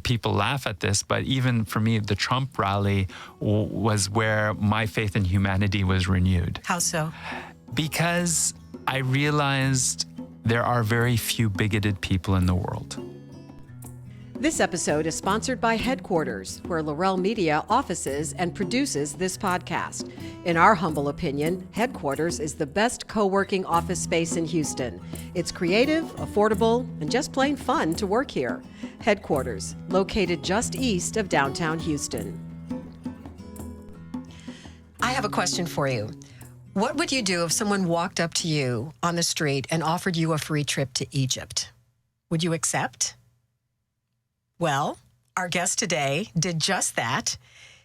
people laugh at this, but even for me, the Trump rally was where my faith in humanity was renewed. How so? Because I realized there are very few bigoted people in the world. This episode is sponsored by Headquarters, where Lorelle Media offices and produces this podcast. In our humble opinion, Headquarters is the best co-working office space in Houston. It's creative, affordable, and just plain fun to work here. Headquarters, located just east of downtown Houston. I have a question for you. What would you do if someone walked up to you on the street and offered you a free trip to Egypt? Would you accept? Well, our guest today did just that.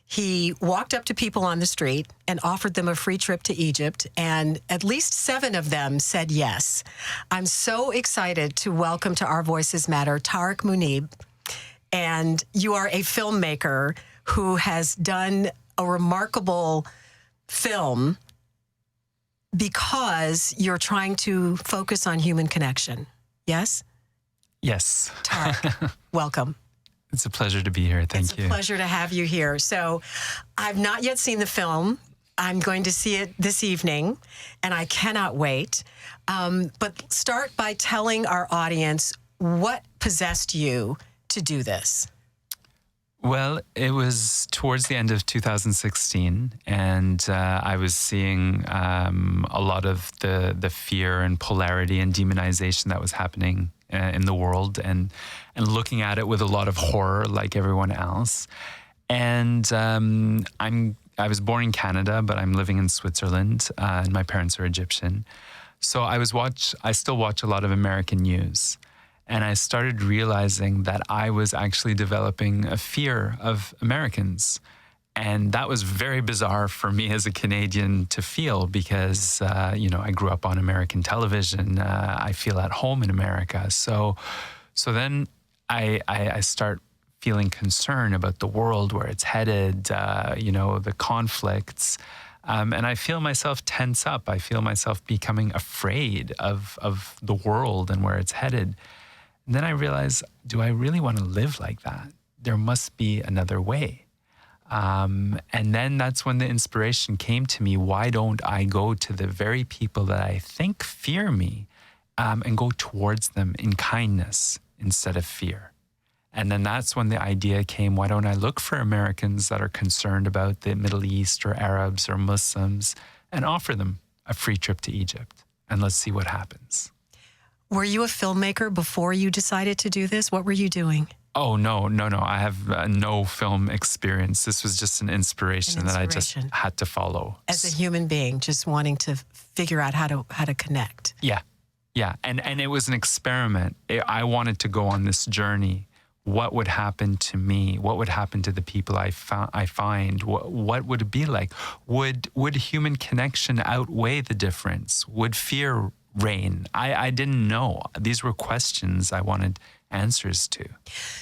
He walked up to people on the street and offered them a free trip to Egypt, and at least 7 of them said yes. I'm so excited to welcome to Our Voices Matter Tarek Mounib. And you are a filmmaker who has done a remarkable film because you're trying to focus on human connection. Yes? Yes. Tarek, welcome. It's a pleasure to be here. Thank you. It's a pleasure to have you here. So I've not yet seen the film. I'm going to see it this evening, and I cannot wait. But start by telling our audience what possessed you to do this. Well, it was towards the end of 2016, and I was seeing a lot of the fear and polarity and demonization that was happening in the world, and looking at it with a lot of horror, like everyone else. And I was born in Canada, but I'm living in Switzerland, and my parents are Egyptian. So I still watch a lot of American news. And I started realizing that I was actually developing a fear of Americans. And that was very bizarre for me as a Canadian to feel because, I grew up on American television. I feel at home in America. So then I start feeling concern about the world, where it's headed, the conflicts. And I feel myself tense up. I feel myself becoming afraid of the world and where it's headed. And then I realized, do I really want to live like that? There must be another way. And then that's when the inspiration came to me. Why don't I go to the very people that I think fear me and go towards them in kindness instead of fear? And then that's when the idea came, why don't I look for Americans that are concerned about the Middle East or Arabs or Muslims and offer them a free trip to Egypt? And let's see what happens. Were you a filmmaker before you decided to do this? What were you doing? Oh, no. I have no film experience. This was just an inspiration that I just had to follow. As a human being, just wanting to figure out how to connect. Yeah. And it was an experiment. I wanted to go on this journey. What would happen to me? What would happen to the people I find? What would it be like? Would human connection outweigh the difference? Would fear reign? I didn't know. These were questions I wanted answers to.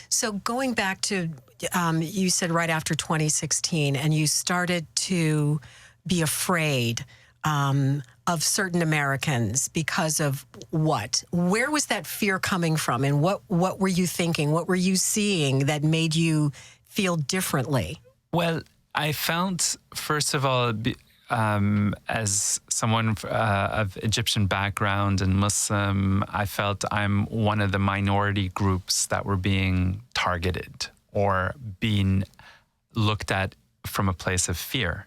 So going back to, you said right after 2016, and you started to be afraid of certain Americans because of what? Where was that fear coming from, and what were you thinking? What were you seeing that made you feel differently? Well, I felt, first of all, as someone of Egyptian background and Muslim, I felt I'm one of the minority groups that were being targeted or being looked at from a place of fear,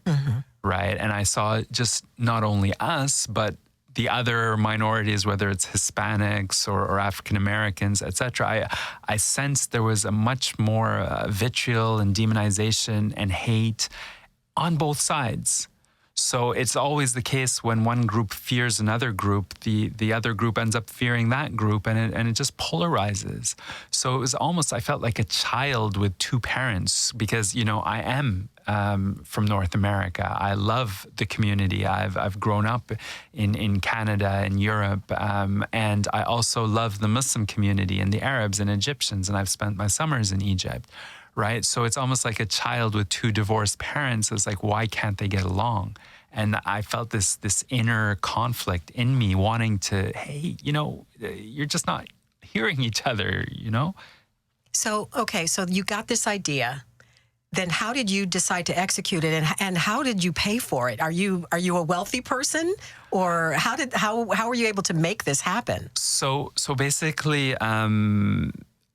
right? And I saw just not only us, but the other minorities, whether it's Hispanics or African Americans, etc. I sensed there was a much more vitriol and demonization and hate on both sides. So it's always the case when one group fears another group, the other group ends up fearing that group, and it just polarizes. So it was almost, I felt like a child with two parents because, I am from North America. I love the community. I've grown up in Canada and Europe, and I also love the Muslim community and the Arabs and Egyptians, and I've spent my summers in Egypt. Right? So it's almost like a child with two divorced parents. It's like, why can't they get along? And I felt this inner conflict in me wanting to, hey, you're just not hearing each other, So, okay, so you got this idea. Then how did you decide to execute it, and how did you pay for it? Are you a wealthy person, or how were you able to make this happen? So basically,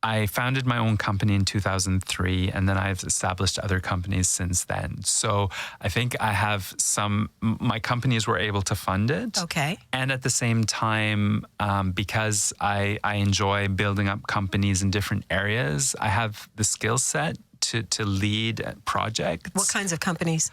I founded my own company in 2003, and then I've established other companies since then. So I think I have my companies were able to fund it. Okay. And at the same time, because I enjoy building up companies in different areas, I have the skill set to lead projects. What kinds of companies?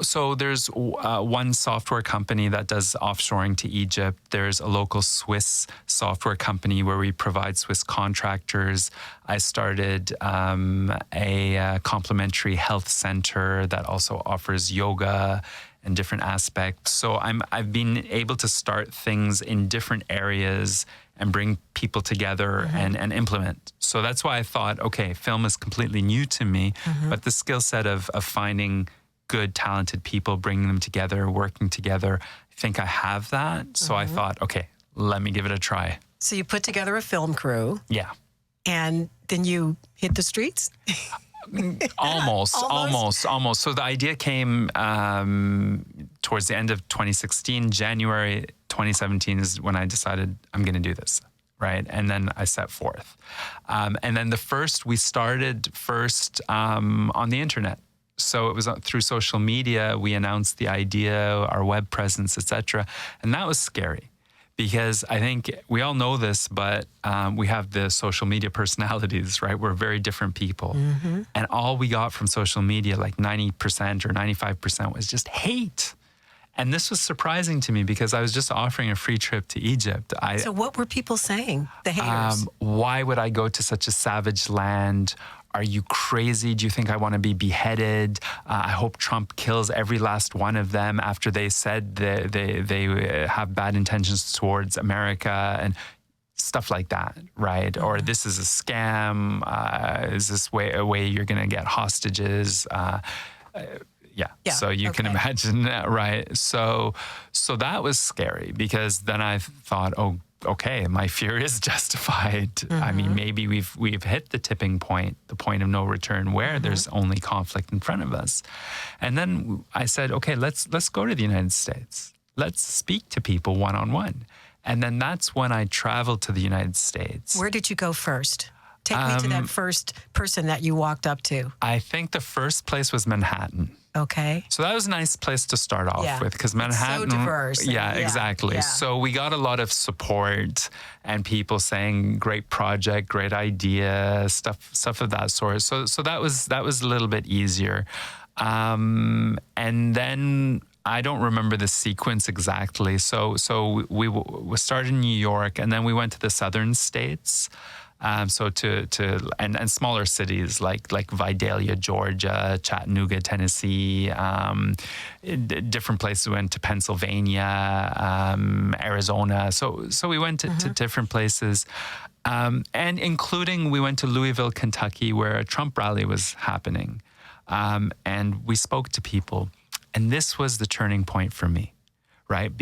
So there's one software company that does offshoring to Egypt. There's a local Swiss software company where we provide Swiss contractors. I started a complementary health center that also offers yoga and different aspects. So I've been able to start things in different areas and bring people together and implement. So that's why I thought, okay, film is completely new to me, but the skill set of finding good, talented people, bringing them together, working together, I think I have that. So I thought, okay, let me give it a try. So you put together a film crew. Yeah. And then you hit the streets? Almost. So the idea came towards the end of 2016. January 2017 is when I decided I'm going to do this, right? And then I set forth. And then we started first on the internet. So it was through social media. We announced the idea, our web presence, etc. And that was scary. Because I think we all know this, but we have the social media personalities, right? We're very different people. And all we got from social media, like 90% or 95%, was just hate. And this was surprising to me because I was just offering a free trip to Egypt. So what were people saying, the haters? Why would I go to such a savage land? Are you crazy? Do you think I want to be beheaded? I hope Trump kills every last one of them after they said they have bad intentions towards America and stuff like that, right? Or this is a scam. Is this a way you're going to get hostages? Yeah. So you can imagine that, right? So that was scary because then I thought, oh, okay, my fear is justified. I mean, maybe we've hit the tipping point, the point of no return, where there's only conflict in front of us. And then I said, okay, let's go to the United States. Let's speak to people one-on-one. And then that's when I traveled to the United States. Where did you go first? Take me to that first person that you walked up to. I think the first place was Manhattan. Okay. So that was a nice place to start off with because Manhattan. It's so diverse. Yeah, exactly. Yeah. So we got a lot of support and people saying, "Great project, great idea," stuff of that sort. So that was a little bit easier. And then I don't remember the sequence exactly. So we started in New York and then we went to the southern states. So and smaller cities like Vidalia, Georgia, Chattanooga, Tennessee, different places. We went to Pennsylvania, Arizona. So we went to different places, and including we went to Louisville, Kentucky, where a Trump rally was happening, and we spoke to people, and this was the turning point for me, right?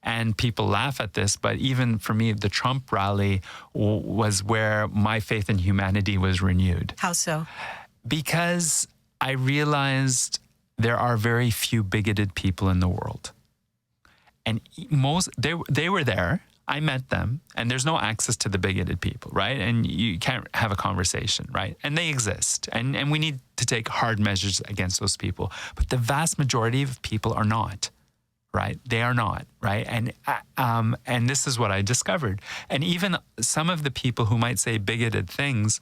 And people laugh at this, but even for me, the Trump rally was where my faith in humanity was renewed. How so? Because I realized there are very few bigoted people in the world. And they were there. I met them, and there's no access to the bigoted people, right? And you can't have a conversation, right? And they exist, and we need to take hard measures against those people. But the vast majority of people are not. Right? They are not, right? And this is what I discovered. And even some of the people who might say bigoted things,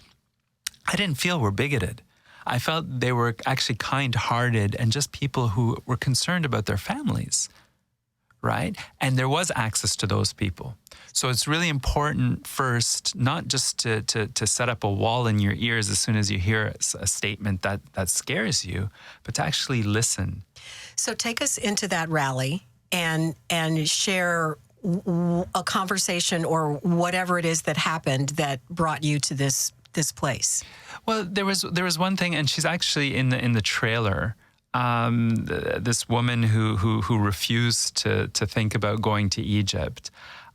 I didn't feel were bigoted. I felt they were actually kind-hearted and just people who were concerned about their families, right? And there was access to those people. So it's really important first, not just to set up a wall in your ears as soon as you hear a statement that scares you, but to actually listen. So take us into that rally and share a conversation or whatever it is that happened that brought you to this place. Well, there was one thing, and she's actually in the trailer. This woman who refused to think about going to Egypt.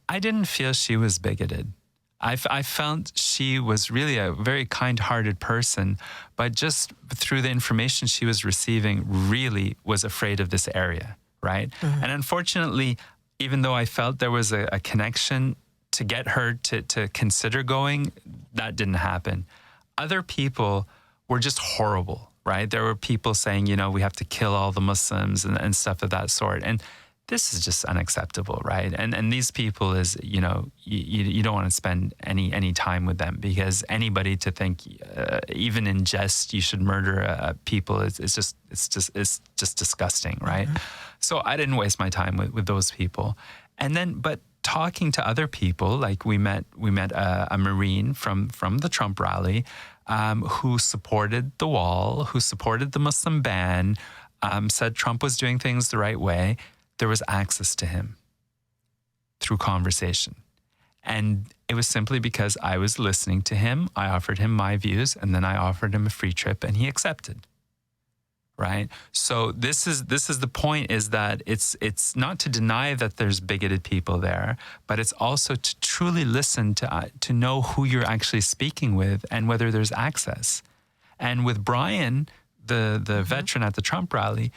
I didn't feel she was bigoted. I found she was really a very kind-hearted person, but just through the information she was receiving, really was afraid of this area, right? Mm-hmm. And unfortunately, even though I felt there was a connection to get her to consider going, that didn't happen. Other people were just horrible, right? There were people saying, we have to kill all the Muslims and stuff of that sort. And this is just unacceptable, right? And these people is, you don't want to spend any time with them, because anybody to think, even in jest, you should murder people it's just disgusting, right? Mm-hmm. So I didn't waste my time with those people. And then, but talking to other people, like we met a Marine from the Trump rally, who supported the wall, who supported the Muslim ban, said Trump was doing things the right way. There was access to him through conversation. And it was simply because I was listening to him. I offered him my views, and then I offered him a free trip, and he accepted. Right? So this is the point, is that it's not to deny that there's bigoted people there, but it's also to truly listen to know who you're actually speaking with and whether there's access. And with Brian, the mm-hmm. veteran at the Trump rally,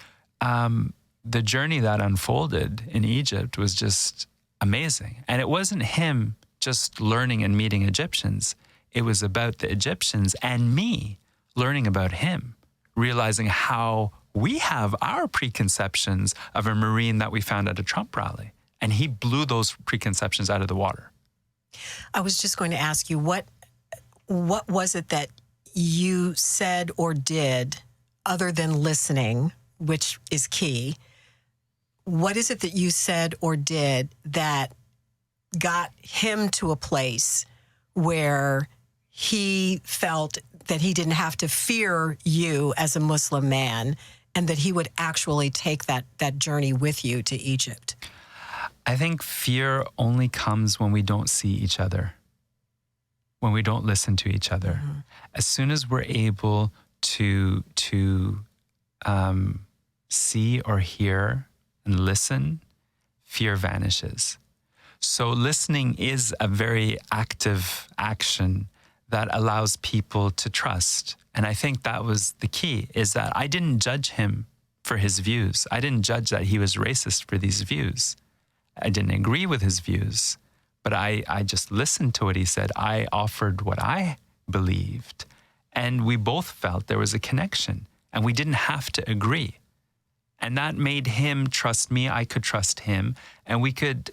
the journey that unfolded in Egypt was just amazing. And it wasn't him just learning and meeting Egyptians. It was about the Egyptians and me learning about him, realizing how we have our preconceptions of a Marine that we found at a Trump rally. And he blew those preconceptions out of the water. I was just going to ask you, what was it that you said or did, other than listening, which is key? What is it that you said or did that got him to a place where he felt that he didn't have to fear you as a Muslim man, and that he would actually take that journey with you to Egypt? I think fear only comes when we don't see each other, when we don't listen to each other. Mm-hmm. As soon as we're able to see or hear and listen, fear vanishes. So listening is a very active action that allows people to trust. And I think that was the key, is that I didn't judge him for his views. I didn't judge that he was racist for these views. I didn't agree with his views, but I just listened to what he said. I offered what I believed, and we both felt there was a connection, and we didn't have to agree. And that made him trust me, I could trust him, and we could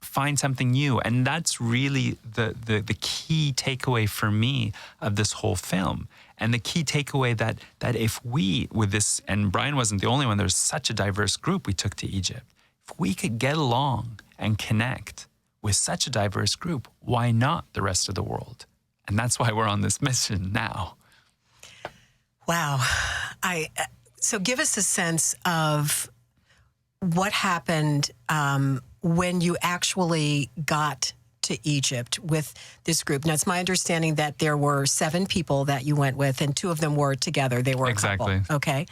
find something new. And that's really the key takeaway for me of this whole film. And the key takeaway that if we, with this, and Brian wasn't the only one, there's such a diverse group we took to Egypt. If we could get along and connect with such a diverse group, why not the rest of the world? And that's why we're on this mission now. Wow. So give us a sense of what happened when you actually got to Egypt with this group. Now, it's my understanding that there were 7 people that you went with, and 2 of them were together. They were a exactly couple. Okay.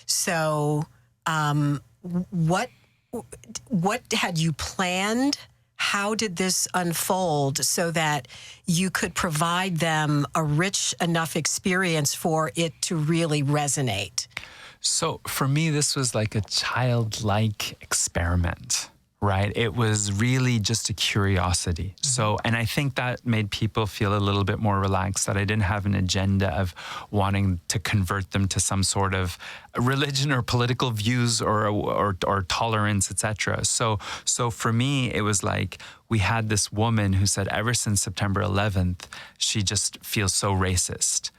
So what had you planned? How did this unfold so that you could provide them a rich enough experience for it to really resonate? So for me, this was like a childlike experiment, right? It was really just a curiosity. So, and I think that made people feel a little bit more relaxed, that I didn't have an agenda of wanting to convert them to some sort of religion or political views or tolerance, etc. So for me, it was like we had this woman who said ever since September 11th, she just feels so racist.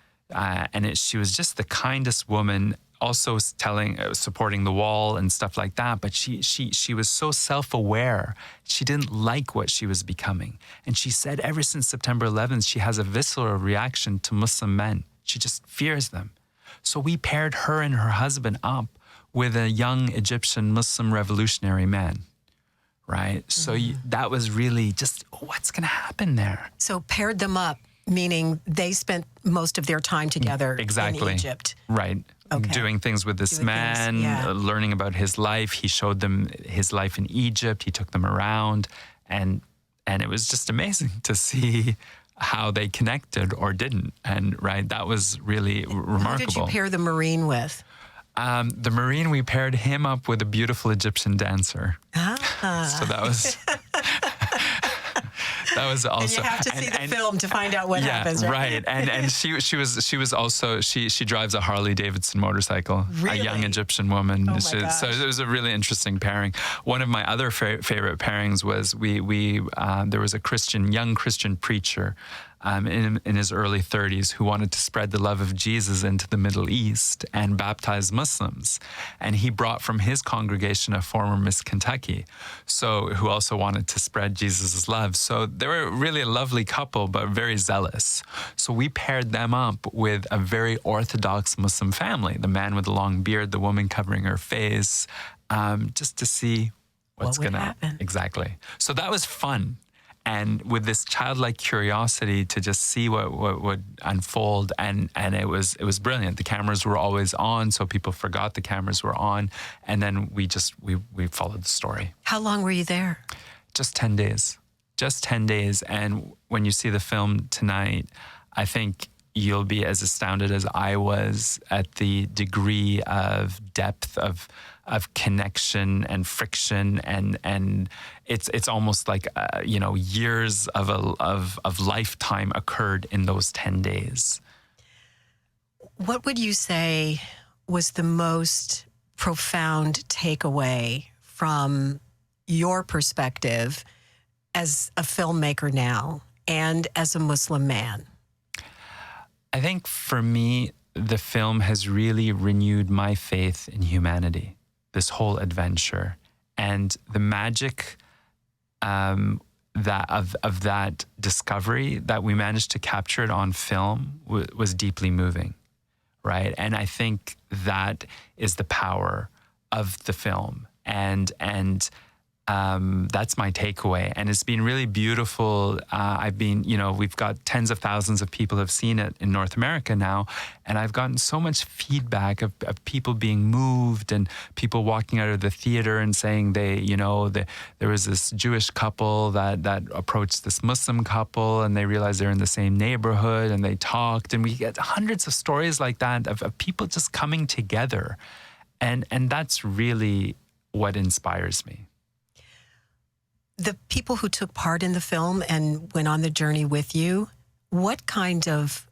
She was just the kindest woman, also supporting the wall and stuff like that. But she was so self-aware. She didn't like what she was becoming. And she said ever since September 11th, she has a visceral reaction to Muslim men. She just fears them. So we paired her and her husband up with a young Egyptian Muslim revolutionary man, right? So that was really just, what's going to happen there? So paired them up, meaning they spent most of their time together in Egypt. Right. Okay. Doing things with this man, learning about his life. He showed them his life in Egypt. He took them around. And And it was just amazing to see how they connected or didn't. And right, that was really remarkable. Who did you pair the Marine with? The Marine, we paired him up with a beautiful Egyptian dancer. So that was that was also. And you have to see the film to find out what happens, right? And she was also she drives a Harley Davidson motorcycle. Really? A young Egyptian woman. Oh my So gosh. it was a really interesting pairing. One of my other favorite pairings was there was a young Christian preacher. In his early 30s, who wanted to spread the love of Jesus into the Middle East and baptize Muslims. And he brought from his congregation a former Miss Kentucky, who also wanted to spread Jesus' love. So they were really a lovely couple, but very zealous. So we paired them up with a very Orthodox Muslim family, the man with the long beard, the woman covering her face, just to see what's going to happen. Exactly. So that was fun. And with this childlike curiosity to just see what would unfold, and it was brilliant. The cameras were always on, so people forgot the cameras were on, and then we followed the story. How long were you there? Just 10 days. Just 10 days. And when you see the film tonight, I think you'll be as astounded as I was at the degree of depth of connection and friction, and it's almost like years of lifetime occurred in those 10 days. What would you say was the most profound takeaway from your perspective as a filmmaker now and as a Muslim man? I think for me, the film has really renewed my faith in humanity, this whole adventure. And the magic of that discovery, that we managed to capture it on film, was deeply moving, right? And I think that is the power of the film. And that's my takeaway. And it's been really beautiful. We've got tens of thousands of people have seen it in North America now. And I've gotten so much feedback of people being moved, and people walking out of the theater and saying there was this Jewish couple that approached this Muslim couple, and they realized they're in the same neighborhood, and they talked. And we get hundreds of stories like that of people just coming together. And that's really what inspires me. The people who took part in the film and went on the journey with you, what kind of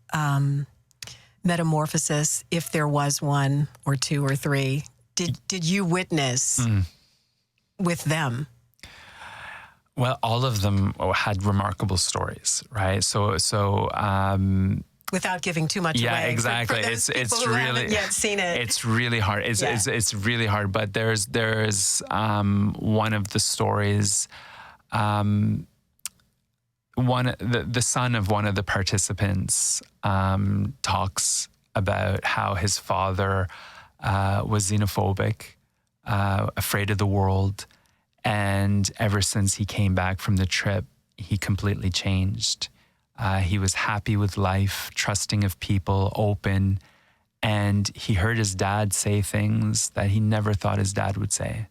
metamorphosis, if there was one or two or three, did you witness with them? Well, all of them had remarkable stories, right? So without giving too much away. Yeah, exactly. It's it's really really haven't yet seen it. It's really hard. It's really hard. But there's one of the stories. The son of one of the participants talks about how his father was xenophobic, afraid of the world, and ever since he came back from the trip, he completely changed. He was happy with life, trusting of people, open, and he heard his dad say things that he never thought his dad would say.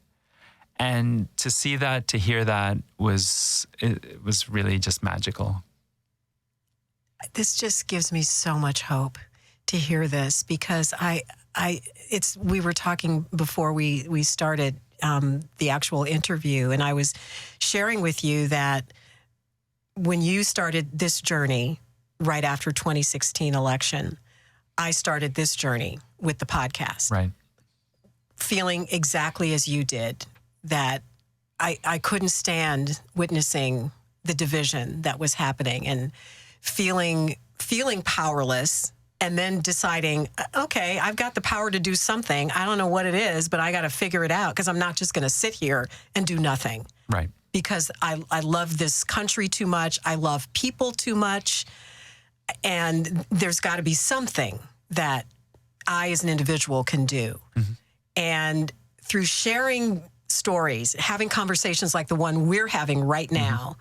And to see that, to hear that, was really just magical. This just gives me so much hope to hear this, because we were talking before we started the actual interview, and I was sharing with you that when you started this journey right after 2016 election, I started this journey with the podcast. Right. Feeling exactly as you did, that I couldn't stand witnessing the division that was happening, and feeling powerless, and then deciding, okay, I've got the power to do something. I don't know what it is, but I got to figure it out, because I'm not just going to sit here and do nothing. Right. Because I love this country too much. I love people too much. And there's got to be something that I as an individual can do. Mm-hmm. And through sharing stories, having conversations like the one we're having right now,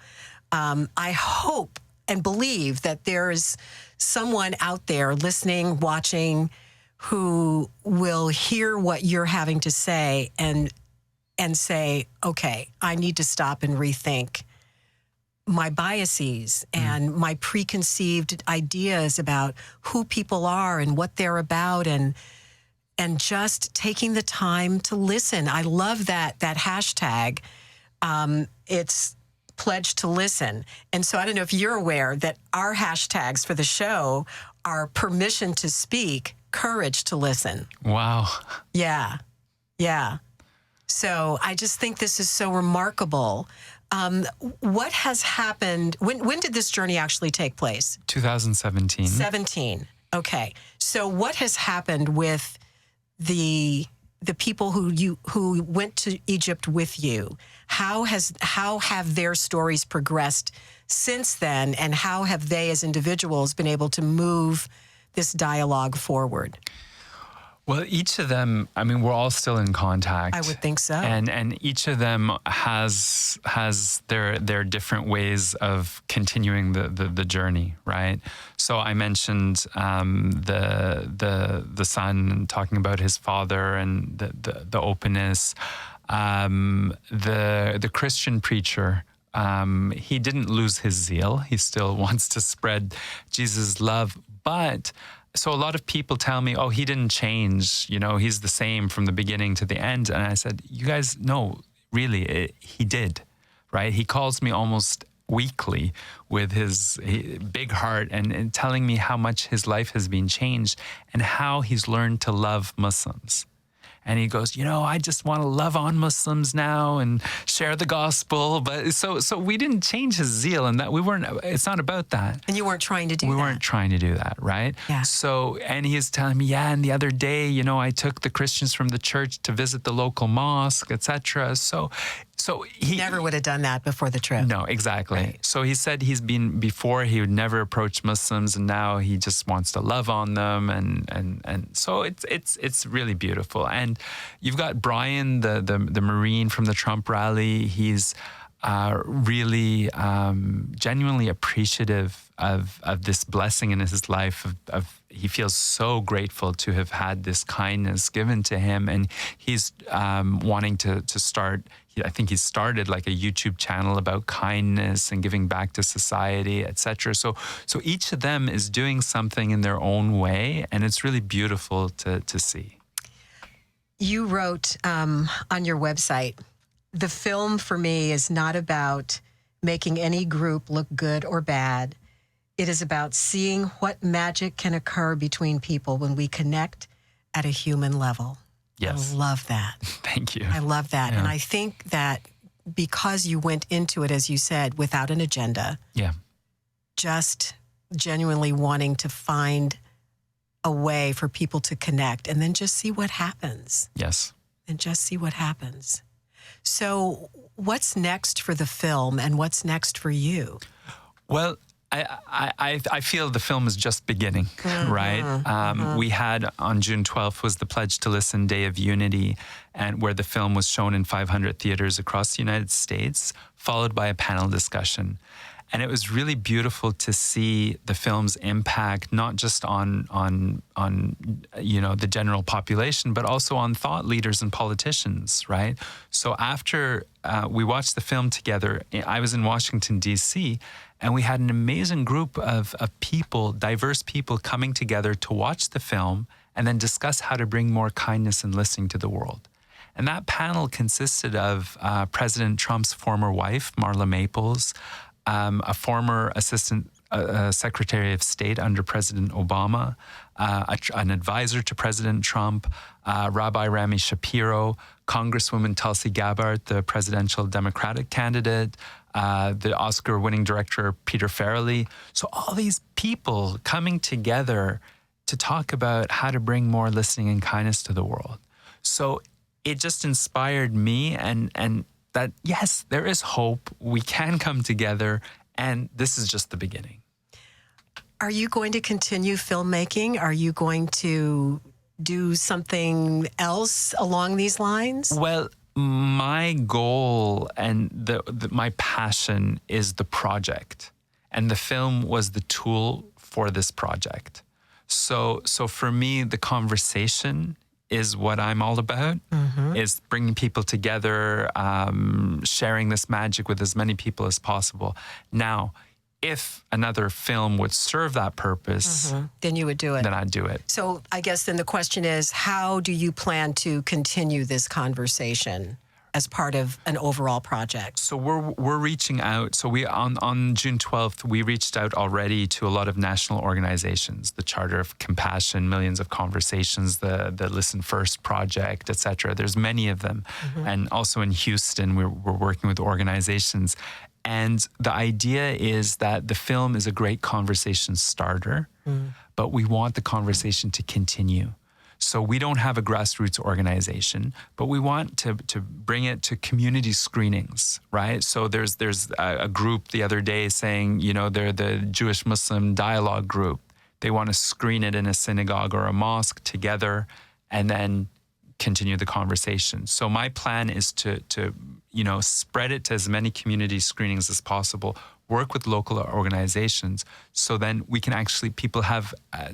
I hope and believe that there is someone out there listening, watching, who will hear what you're having to say and say, okay, I need to stop and rethink my biases and my preconceived ideas about who people are and what they're about, and just taking the time to listen. I love that hashtag. It's pledge to listen. And so I don't know if you're aware that our hashtags for the show are permission to speak, courage to listen. Wow. Yeah. So I just think this is so remarkable. What has happened? When did this journey actually take place? 2017. 17. Okay. So what has happened with the people who went to Egypt with you? How have their stories progressed since then, and how have they as individuals been able to move this dialogue forward? Well, each of them, I mean, we're all still in contact. I would think so. And each of them has their different ways of continuing the journey, right? So I mentioned the son talking about his father and the openness. The Christian preacher, he didn't lose his zeal. He still wants to spread Jesus' love, but so a lot of people tell me, oh, he didn't change. He's the same from the beginning to the end. And I said, you guys, no, really, he did, right? He calls me almost weekly with his big heart and telling me how much his life has been changed and how he's learned to love Muslims. And he goes, I just want to love on Muslims now and share the gospel. But so we didn't change his zeal, and that it's not about that. And you weren't trying to do that. We weren't trying to do that, right? Yeah. So, and he is telling me, and the other day, I took the Christians from the church to visit the local mosque, etc. So he never would have done that before the trip. No, exactly. Right. So he said before he would never approach Muslims, and now he just wants to love on them, and so it's really beautiful. And you've got Brian, the Marine from the Trump rally. He's really genuinely appreciative of this blessing in his life. He feels so grateful to have had this kindness given to him, and he's wanting to start. I think he's started like a YouTube channel about kindness and giving back to society, etc. So each of them is doing something in their own way, and it's really beautiful to see. You wrote on your website, the film for me is not about making any group look good or bad. It is about seeing what magic can occur between people when we connect at a human level. Yes. I love that. Thank you. I love that. Yeah. And I think that because you went into it, as you said, without an agenda, just genuinely wanting to find a way for people to connect and then just see what happens. Yes. And just see what happens. So what's next for the film, and what's next for you? Well, I feel the film is just beginning, right? We had on June 12th was the Pledge to Listen Day of Unity, and where the film was shown in 500 theaters across the United States, followed by a panel discussion. And it was really beautiful to see the film's impact, not just on the general population, but also on thought leaders and politicians, right? So after we watched the film together, I was in Washington, D.C., and we had an amazing group of people, diverse people, coming together to watch the film and then discuss how to bring more kindness and listening to the world. And that panel consisted of President Trump's former wife, Marla Maples, a former assistant Secretary of State under President Obama, an advisor to President Trump, Rabbi Rami Shapiro, Congresswoman Tulsi Gabbard, the presidential Democratic candidate, the Oscar-winning director Peter Farrelly. So all these people coming together to talk about how to bring more listening and kindness to the world. So it just inspired me and that, yes, there is hope. We can come together, and this is just the beginning. Are you going to continue filmmaking? Are you going to do something else along these lines? Well, my goal and my passion is the project, and the film was the tool for this project. So for me, the conversation is what I'm all about, is bringing people together, sharing this magic with as many people as possible. Now, if another film would serve that purpose, then you would do it. Then I'd do it. So I guess then the question is, how do you plan to continue this conversation as part of an overall project? So we're reaching out. So we on June 12th, we reached out already to a lot of national organizations, the Charter of Compassion, Millions of Conversations, the Listen First Project, etc. There's many of them. And also in Houston, we're working with organizations. And the idea is that the film is a great conversation starter, but we want the conversation to continue. So we don't have a grassroots organization, but we want to bring it to community screenings, right? So there's a group the other day saying, you know, they're the Jewish-Muslim dialogue group. They want to screen it in a synagogue or a mosque together and then continue the conversation. So my plan is to you know, spread it to as many community screenings as possible, work with local organizations, so then we can actually, people have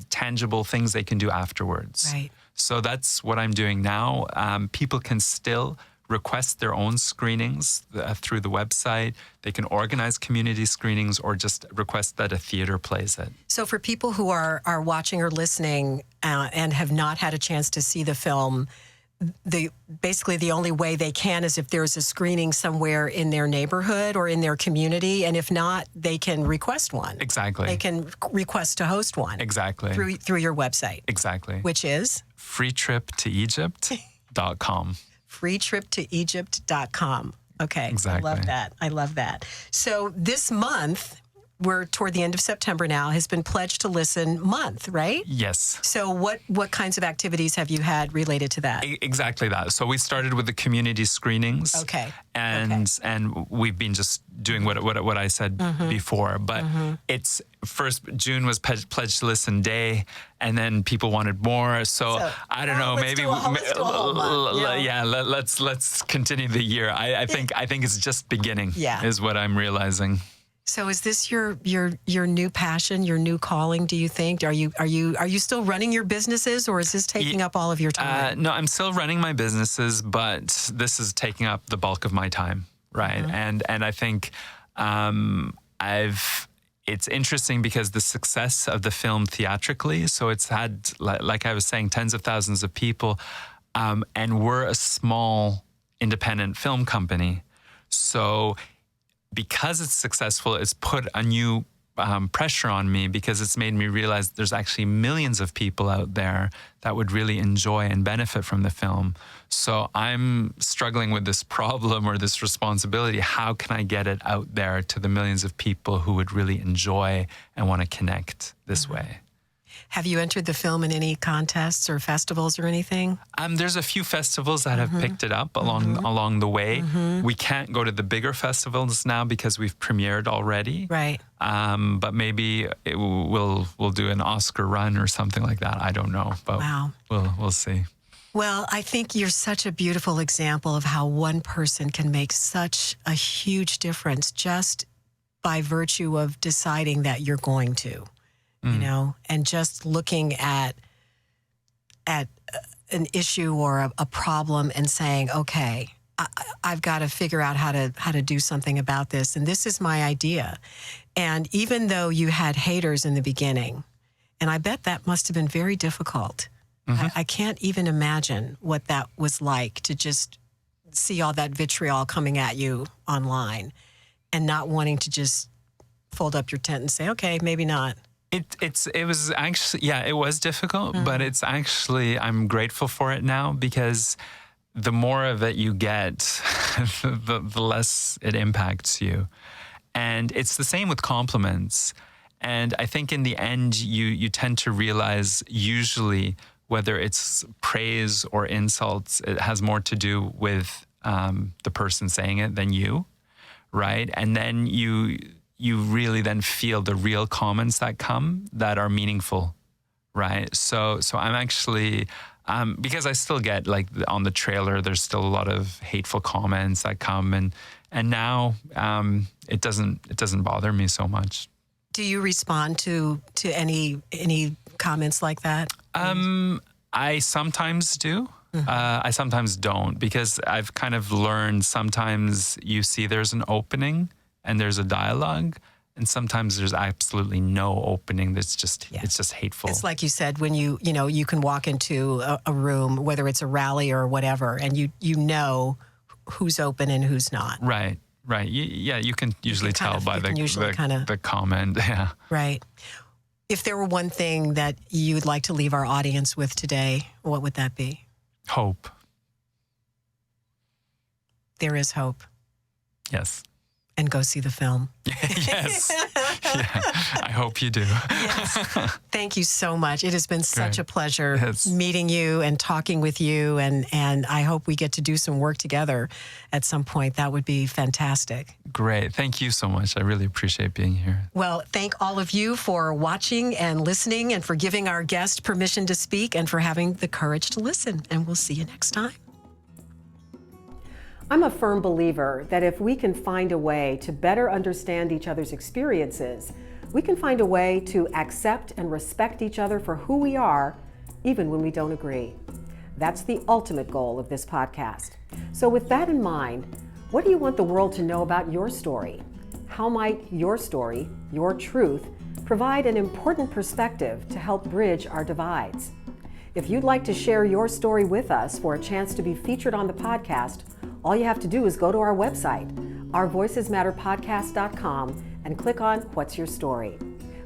tangible things they can do afterwards. Right. So that's what I'm doing now. People can still request their own screenings through the website. They can organize community screenings or just request that a theater plays it. So for people who are watching or listening and have not had a chance to see the film, basically the only way they can is if there's a screening somewhere in their neighborhood or in their community, and if not, they can request one. Exactly. They can request to host one. Exactly. Through your website. Exactly. Which is? freetriptoegypt.com. freetriptoegypt.com. Okay. Exactly. I love that. So this month, we're toward the end of September now, has been Pledge to Listen month, right? Yes. So what kinds of activities have you had related to that? Exactly that. So we started with the community screenings. Okay. And we've been just doing what I said before. But it's first June was Pledge to Listen Day, and then people wanted more. So I don't know. Maybe let's continue the year. I think it's just beginning. Yeah. Is what I'm realizing. So is this your new passion, your new calling, do you think? Are you still running your businesses, or is this taking up all of your time? No, I'm still running my businesses, but this is taking up the bulk of my time, right? And I think it's interesting because the success of the film theatrically, so it's had, like I was saying, tens of thousands of people, and we're a small independent film company. So because it's successful, it's put a new pressure on me, because it's made me realize there's actually millions of people out there that would really enjoy and benefit from the film. So I'm struggling with this problem or this responsibility. How can I get it out there to the millions of people who would really enjoy and want to connect this way? Have you entered the film in any contests or festivals or anything? There's a few festivals that have picked it up along the way. We can't go to the bigger festivals now because we've premiered already. Right. But maybe we'll do an Oscar run or something like that. I don't know. But wow. We'll see. Well, I think you're such a beautiful example of how one person can make such a huge difference just by virtue of deciding that you're going to. You know, and just looking at an issue or a problem and saying, okay, I've got to figure out how to do something about this, and this is my idea. And even though you had haters in the beginning, and I bet that must have been very difficult. I can't even imagine what that was like, to just see all that vitriol coming at you online and not wanting to just fold up your tent and say, okay, maybe not. It was actually, it was difficult, but it's actually, I'm grateful for it now, because the more of it you get, the less it impacts you. And it's the same with compliments. And I think in the end, you tend to realize, usually, whether it's praise or insults, it has more to do with the person saying it than you, right? And then you really then feel the real comments that come that are meaningful, right? So I'm actually, because I still get, like, on the trailer, there's still a lot of hateful comments that come, and now it doesn't bother me so much. Do you respond to any comments like that? I sometimes do. I sometimes don't, because I've kind of learned sometimes you see there's an opening and there's a dialogue, and sometimes there's absolutely no opening. That's just it's just hateful. It's like you said, when you can walk into a room, whether it's a rally or whatever, and you know who's open and who's not. Right. You can usually tell by the comment. Yeah. Right. If there were one thing that you'd like to leave our audience with today, what would that be? Hope. There is hope. Yes. And go see the film. Yes. Yeah. I hope you do. Yes. Thank you so much. It has been such a pleasure meeting you and talking with you. And I hope we get to do some work together at some point. That would be fantastic. Great. Thank you so much. I really appreciate being here. Well, thank all of you for watching and listening, and for giving our guest permission to speak, and for having the courage to listen. And we'll see you next time. I'm a firm believer that if we can find a way to better understand each other's experiences, we can find a way to accept and respect each other for who we are, even when we don't agree. That's the ultimate goal of this podcast. So with that in mind, what do you want the world to know about your story? How might your story, your truth, provide an important perspective to help bridge our divides? If you'd like to share your story with us for a chance to be featured on the podcast, all you have to do is go to our website, ourvoicesmatterpodcast.com, and click on What's Your Story?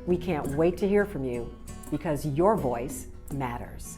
We can't wait to hear from you, because your voice matters.